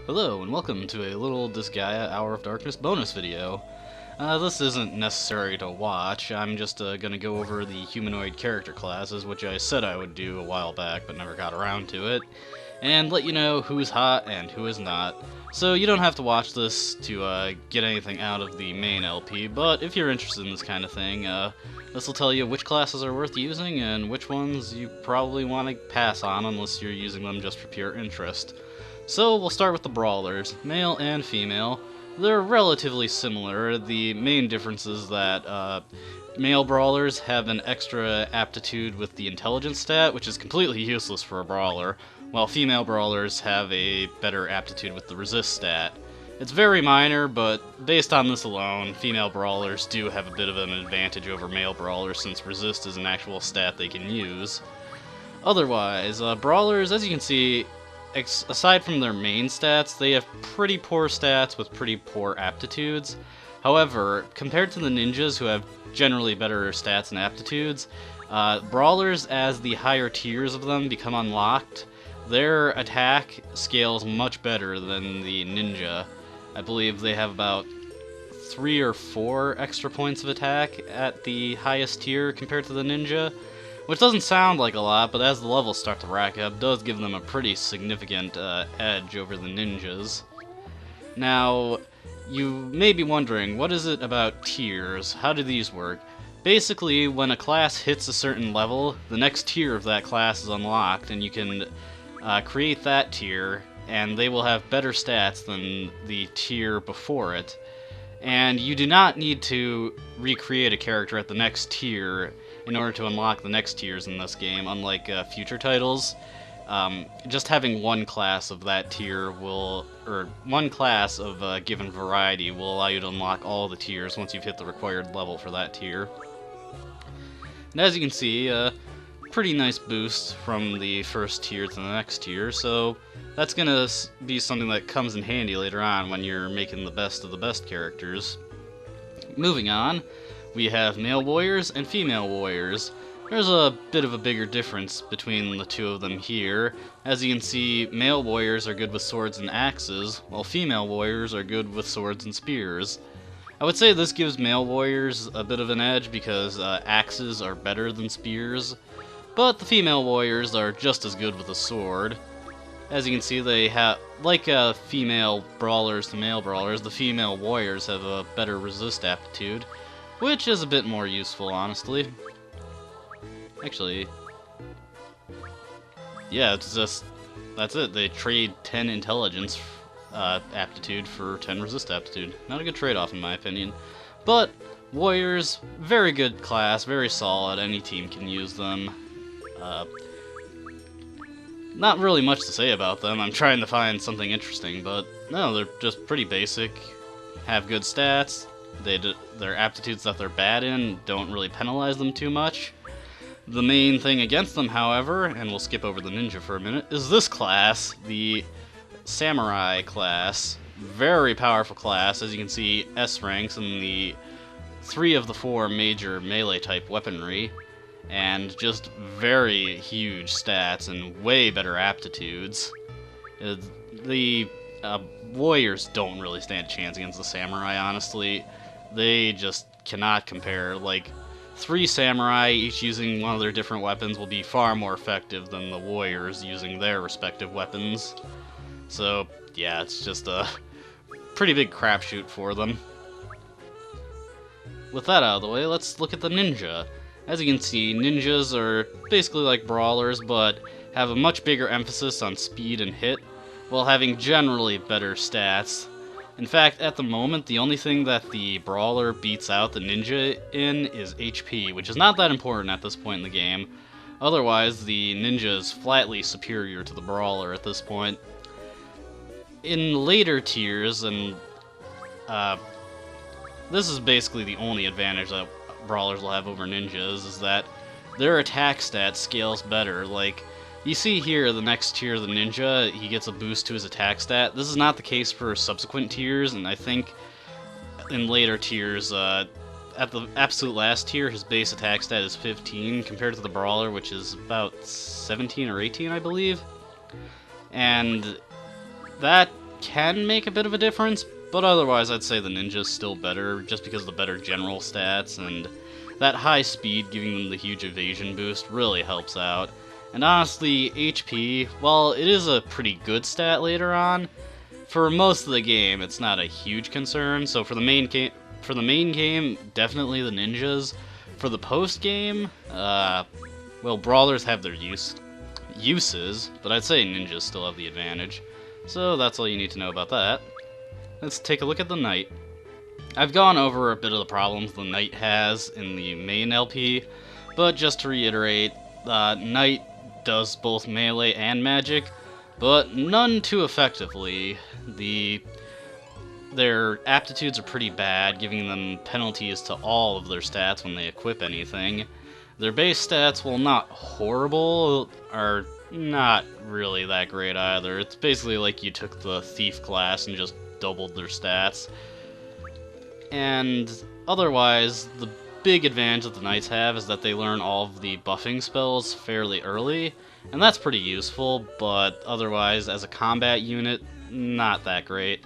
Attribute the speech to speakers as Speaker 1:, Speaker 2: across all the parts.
Speaker 1: Hello, and welcome to a little Disgaea Hour of Darkness bonus video. This isn't necessary to watch. I'm just gonna go over the humanoid character classes, which I said I would do a while back, but never got around to it, and let you know who's hot and who is not. So you don't have to watch this to get anything out of the main LP, but if you're interested in this kind of thing, this will tell you which classes are worth using and which ones you probably want to pass on unless you're using them just for pure interest. So we'll start with the Brawlers, male and female. They're relatively similar. The main difference is that male Brawlers have an extra aptitude with the intelligence stat, which is completely useless for a Brawler, while female Brawlers have a better aptitude with the resist stat. It's very minor, but based on this alone, female Brawlers do have a bit of an advantage over male Brawlers since resist is an actual stat they can use. Otherwise, Brawlers, as you can see, aside from their main stats, they have pretty poor stats with pretty poor aptitudes. However, compared to the ninjas who have generally better stats and aptitudes, Brawlers, as the higher tiers of them become unlocked, their attack scales much better than the ninja. I believe they have about 3 or 4 extra points of attack at the highest tier compared to the ninja, which doesn't sound like a lot, but as the levels start to rack up, does give them a pretty significant edge over the ninjas. Now, you may be wondering, what is it about tiers? How do these work? Basically, when a class hits a certain level, the next tier of that class is unlocked, and you can create that tier, and they will have better stats than the tier before it. And you do not need to recreate a character at the next tier in order to unlock the next tiers in this game, unlike future titles. Just having one class of that tier will, or one class of a given variety will allow you to unlock all the tiers once you've hit the required level for that tier. And as you can see, pretty nice boost from the first tier to the next tier, so that's gonna be something that comes in handy later on when you're making the best of the best characters. Moving on, we have male warriors and female warriors. There's a bit of a bigger difference between the two of them here. As you can see, male warriors are good with swords and axes, while female warriors are good with swords and spears. I would say this gives male warriors a bit of an edge because axes are better than spears, but the female warriors are just as good with a sword. As you can see, they have, like female brawlers to male brawlers, the female warriors have a better resist aptitude, which is a bit more useful, honestly. Actually, yeah, it's just, that's it. They trade 10 intelligence aptitude for 10 resist aptitude. Not a good trade-off in my opinion. But warriors, very good class, very solid. Any team can use them. Not really much to say about them. I'm trying to find something interesting, but no, they're just pretty basic. Have good stats. Their aptitudes that they're bad in don't really penalize them too much. The main thing against them, however, and we'll skip over the ninja for a minute, is this class, the samurai class. Very powerful class. As you can see, S ranks in the 3 of the 4 major melee type weaponry, and just very huge stats and way better aptitudes. The warriors don't really stand a chance against the samurai, honestly. They just cannot compare. Like, 3 samurai, each using one of their different weapons, will be far more effective than the warriors using their respective weapons. So, yeah, it's just a pretty big crapshoot for them. With that out of the way, let's look at the ninja. As you can see, ninjas are basically like brawlers, but have a much bigger emphasis on speed and hit, while having generally better stats. In fact, at the moment, the only thing that the brawler beats out the ninja in is HP, which is not that important at this point in the game. Otherwise, the ninja is flatly superior to the brawler at this point. In later tiers, and this is basically the only advantage that brawlers will have over ninjas, is that their attack stat scales better. Like, you see here, the next tier, the ninja, he gets a boost to his attack stat. This is not the case for subsequent tiers, and I think in later tiers, at the absolute last tier, his base attack stat is 15, compared to the brawler, which is about 17 or 18, I believe. And that can make a bit of a difference, but otherwise I'd say the ninja's still better, just because of the better general stats, and that high speed giving them the huge evasion boost really helps out. And honestly, HP, while it is a pretty good stat later on, for most of the game it's not a huge concern. So for the main game, definitely the ninjas. For the post game, well, brawlers have their uses, but I'd say ninjas still have the advantage. So that's all you need to know about that. Let's take a look at the knight. I've gone over a bit of the problems the knight has in the main LP, but just to reiterate, knight does both melee and magic, but none too effectively. Their aptitudes are pretty bad, giving them penalties to all of their stats when they equip anything. Their base stats, while not horrible, are not really that great either. It's basically like you took the thief class and just doubled their stats. And otherwise, the big advantage that the knights have is that they learn all of the buffing spells fairly early, and that's pretty useful, but otherwise, as a combat unit, not that great.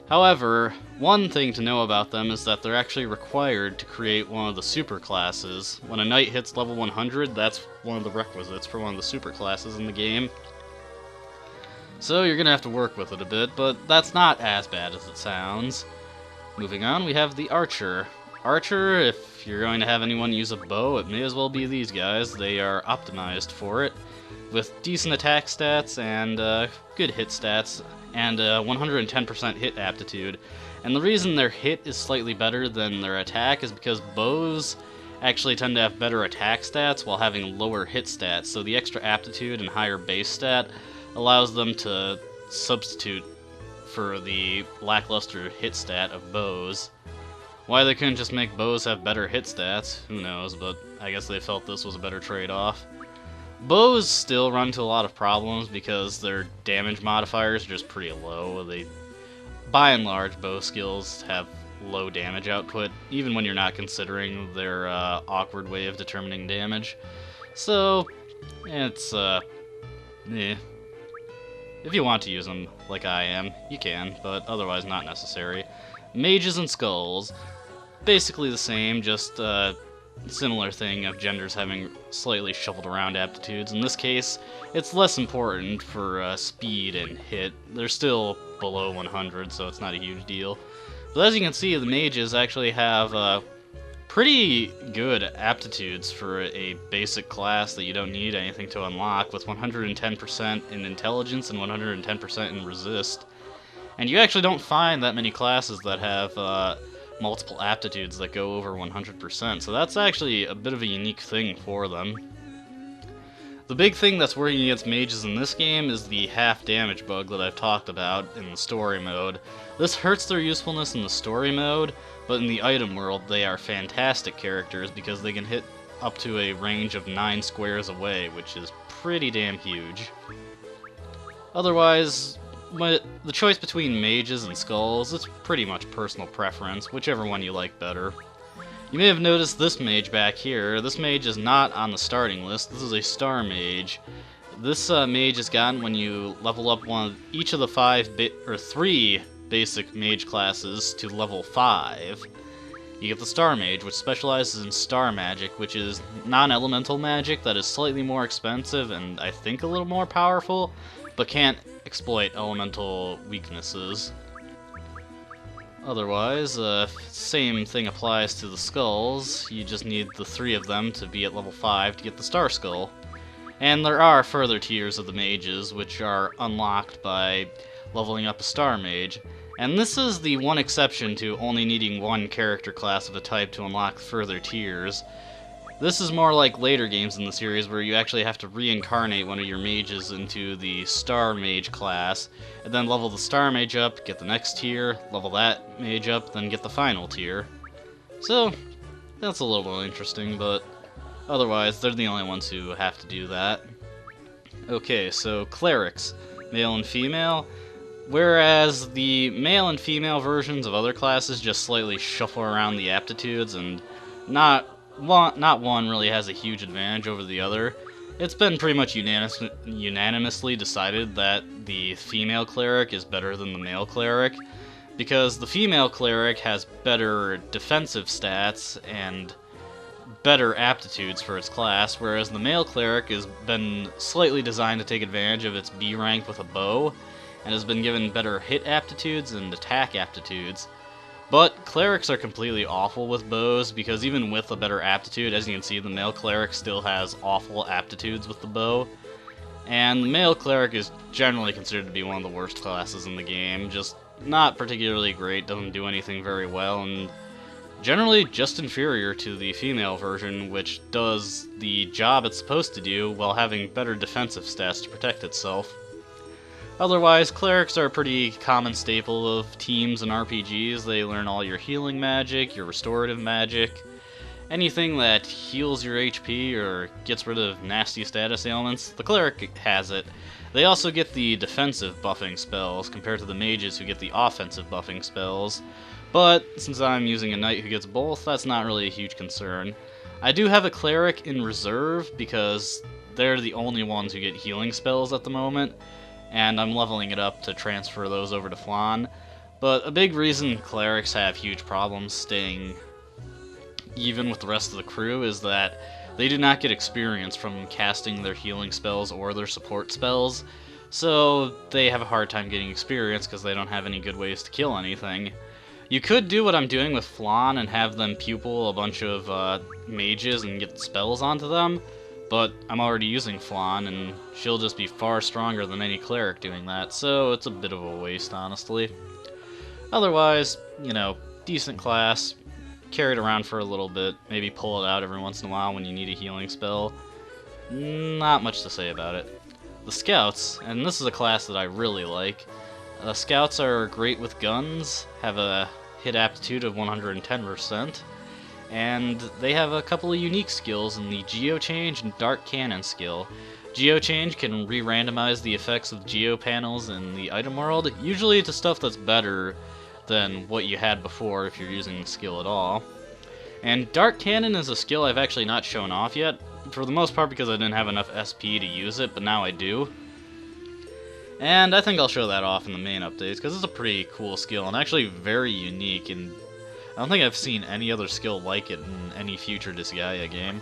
Speaker 1: However, one thing to know about them is that they're actually required to create one of the super classes. When a knight hits level 100, that's one of the requisites for one of the super classes in the game. So you're gonna have to work with it a bit, but that's not as bad as it sounds. Moving on, we have the archer. Archer, if you're going to have anyone use a bow, it may as well be these guys. They are optimized for it, with decent attack stats and good hit stats, and 110% hit aptitude. And the reason their hit is slightly better than their attack is because bows actually tend to have better attack stats while having lower hit stats, so the extra aptitude and higher base stat allows them to substitute for the lackluster hit stat of bows. Why they couldn't just make bows have better hit stats, who knows, but I guess they felt this was a better trade-off. Bows still run into a lot of problems because their damage modifiers are just pretty low. By and large, bow skills have low damage output, even when you're not considering their awkward way of determining damage. So, it's, if you want to use them, like I am, you can, but otherwise not necessary. Mages and skulls, basically the same, just similar thing of genders having slightly shuffled around aptitudes. In this case, it's less important for speed and hit. They're still below 100, so it's not a huge deal. But as you can see, the mages actually have pretty good aptitudes for a basic class that you don't need anything to unlock, with 110% in intelligence and 110% in resist. And you actually don't find that many classes that have multiple aptitudes that go over 100%, so that's actually a bit of a unique thing for them. The big thing that's working against mages in this game is the half damage bug that I've talked about in the story mode. This hurts their usefulness in the story mode, but in the item world they are fantastic characters because they can hit up to a range of 9 squares away, which is pretty damn huge. Otherwise, the choice between mages and skulls, it's pretty much personal preference, whichever one you like better. You may have noticed this mage back here. This mage is not on the starting list. This is a star mage. This mage is gotten when you level up each of the 3 basic mage classes to level 5. You get the star mage, which specializes in star magic, which is non-elemental magic that is slightly more expensive and I think a little more powerful, but can't exploit elemental weaknesses. Otherwise, same thing applies to the skulls. You just need the 3 of them to be at level 5 to get the star skull. And there are further tiers of the mages, which are unlocked by leveling up a star mage. And this is the one exception to only needing one character class of a type to unlock further tiers. This is more like later games in the series where you actually have to reincarnate one of your mages into the Star Mage class, and then level the Star Mage up, get the next tier, level that mage up, then get the final tier. So, that's a little more interesting, but otherwise, they're the only ones who have to do that. Okay, so Clerics, male and female. Whereas the male and female versions of other classes just slightly shuffle around the aptitudes, and not one really has a huge advantage over the other. It's been pretty much unanimously decided that the female cleric is better than the male cleric, because the female cleric has better defensive stats and better aptitudes for its class, whereas the male cleric has been slightly designed to take advantage of its B rank with a bow, and has been given better hit aptitudes and attack aptitudes. But clerics are completely awful with bows, because even with a better aptitude, as you can see, the male cleric still has awful aptitudes with the bow. And the male cleric is generally considered to be one of the worst classes in the game, just not particularly great, doesn't do anything very well, and generally just inferior to the female version, which does the job it's supposed to do while having better defensive stats to protect itself. Otherwise, clerics are a pretty common staple of teams and RPGs. They learn all your healing magic, your restorative magic, anything that heals your HP or gets rid of nasty status ailments, the cleric has it. They also get the defensive buffing spells compared to the mages who get the offensive buffing spells, but since I'm using a knight who gets both, that's not really a huge concern. I do have a cleric in reserve because they're the only ones who get healing spells at the moment, and I'm leveling it up to transfer those over to Flan. But a big reason clerics have huge problems staying even with the rest of the crew is that they do not get experience from casting their healing spells or their support spells, so they have a hard time getting experience because they don't have any good ways to kill anything. You could do what I'm doing with Flan and have them pupil a bunch of mages and get spells onto them, but I'm already using Flan, and she'll just be far stronger than any cleric doing that, so it's a bit of a waste, honestly. Otherwise, you know, decent class, carry it around for a little bit, maybe pull it out every once in a while when you need a healing spell. Not much to say about it. The Scouts, and this is a class that I really like. Scouts are great with guns, have a hit aptitude of 110%, and they have a couple of unique skills in the Geochange and Dark Cannon skill. Geochange can re-randomize the effects of geo panels in the item world, usually to stuff that's better than what you had before if you're using the skill at all. And Dark Cannon is a skill I've actually not shown off yet, for the most part because I didn't have enough SP to use it, but now I do. And I think I'll show that off in the main updates, because it's a pretty cool skill, and actually very unique, and I don't think I've seen any other skill like it in any future Disgaea game.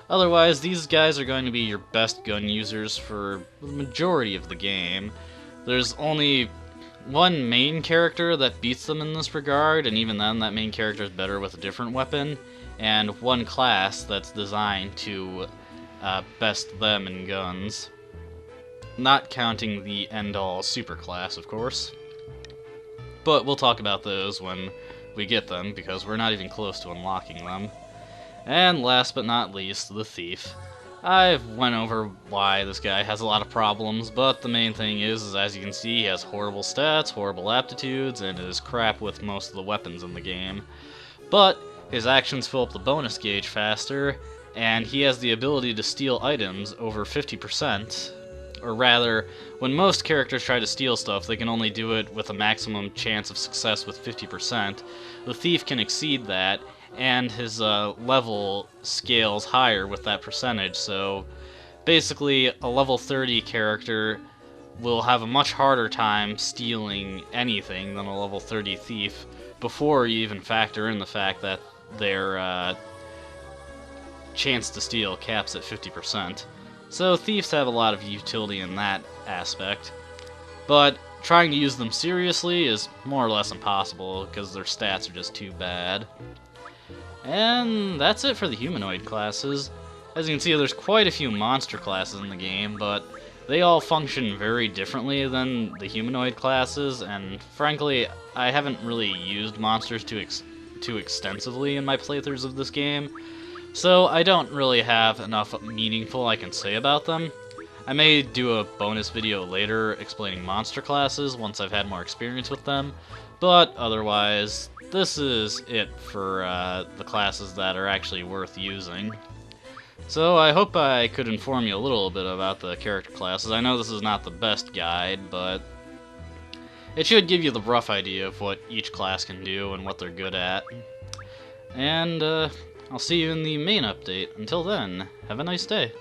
Speaker 1: Otherwise, these guys are going to be your best gun users for the majority of the game. There's only one main character that beats them in this regard, and even then that main character is better with a different weapon, and one class that's designed to best them in guns. Not counting the end-all superclass, of course. But we'll talk about those when we get them, because we're not even close to unlocking them. And last but not least, the Thief. I've went over why this guy has a lot of problems, but the main thing is as you can see, he has horrible stats, horrible aptitudes, and is crap with most of the weapons in the game. But his actions fill up the bonus gauge faster, and he has the ability to steal items over 50%. Or rather, when most characters try to steal stuff, they can only do it with a maximum chance of success with 50%. The Thief can exceed that, and his level scales higher with that percentage, so basically a level 30 character will have a much harder time stealing anything than a level 30 Thief before you even factor in the fact that their chance to steal caps at 50%. So thieves have a lot of utility in that aspect, but trying to use them seriously is more or less impossible because their stats are just too bad. And that's it for the humanoid classes. As you can see, there's quite a few monster classes in the game, but they all function very differently than the humanoid classes, and frankly, I haven't really used monsters too extensively in my playthroughs of this game, so I don't really have enough meaningful I can say about them. I may do a bonus video later explaining monster classes once I've had more experience with them, but otherwise, this is it for the classes that are actually worth using. So I hope I could inform you a little bit about the character classes. I know this is not the best guide, but it should give you the rough idea of what each class can do and what they're good at. And I'll see you in the main update. Until then, have a nice day.